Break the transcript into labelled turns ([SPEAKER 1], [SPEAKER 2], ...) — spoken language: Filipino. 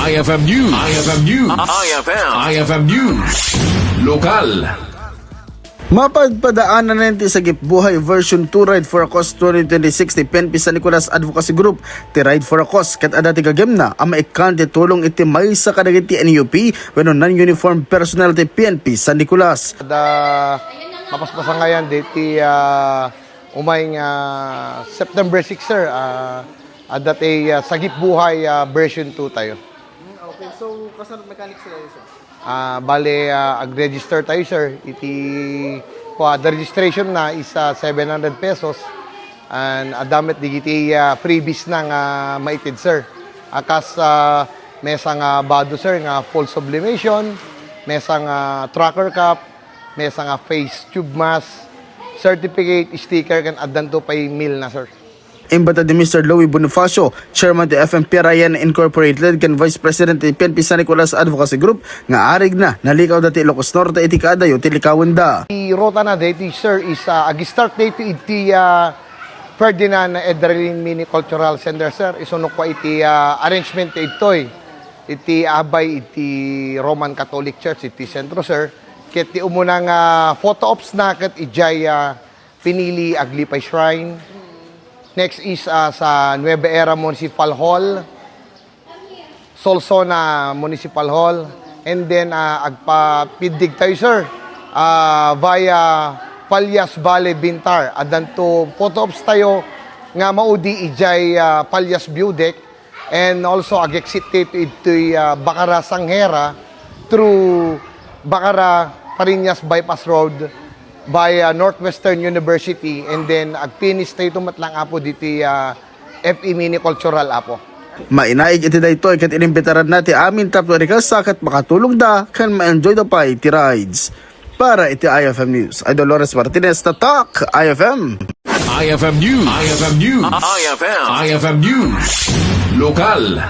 [SPEAKER 1] IFM News. IFM News. IFM News. Lokal.
[SPEAKER 2] Mapadpadaanan natin sa Gipbuhay version 2 Ride for a Cause 2026 ni PNP San Nicolas Advocacy Group ti Ride for a Cause kat adati kagem na ang maikan ti tulong iti may sa kadagiti NUP when non-uniform personnel ti PNP San Nicolas.
[SPEAKER 3] Mapaspasan ngayon diti umay September 6 sir adati sa Gipbuhay version 2 tayo.
[SPEAKER 2] Okay, so kasan mechanics sila sir?
[SPEAKER 3] Bale, ag-register tayo sir. The registration na is 700 pesos. And adamit digiti freebies ng maitid sir. Akas mesang bado sir nga full sublimation, mesang tracker cap, mesang face tube mask, certificate, sticker, kan adanto pay meal na sir.
[SPEAKER 2] Imbata ni Mr. Louie Bonifacio, Chairman ng FMP Ryan Incorporated kan Vice President ng PNP San Nicolas Advocacy Group nga arig na nalikaw dati Ilocos Norte iti kaadayo ti likawon da.
[SPEAKER 3] The rota na dati sir is ag-start date iti Ferdinand Edrelin Mini Cultural Center sir. Isunok ko iti arrangement itoy. Iti abay iti Roman Catholic Church iti sentro sir. Ket ti umunang photo ops na ket ijay pinili Aglipay Shrine. Next is sa Nueva Era Municipal Hall, Solsona Municipal Hall, and then agpapidig tayo sir via Palyas Valley Bintar. Adanto photo ops tayo nga maudi ijay Palyas View Deck, and also ag-exit ito Bacara Sanghera through Bacara Parinas Bypass Road by Northwestern University, and then ag-finish tayo matlang apo diti FE Mini Cultural apo.
[SPEAKER 2] Mainaig iti daytoy ket inimbitaran nati amin tapno sakat makatulong da kan ma-enjoy da pay ti rides. Para iti IFM News, ay Dolores Martinez na Talk IFM.
[SPEAKER 1] IFM News. IFM News. IFM News. Lokal.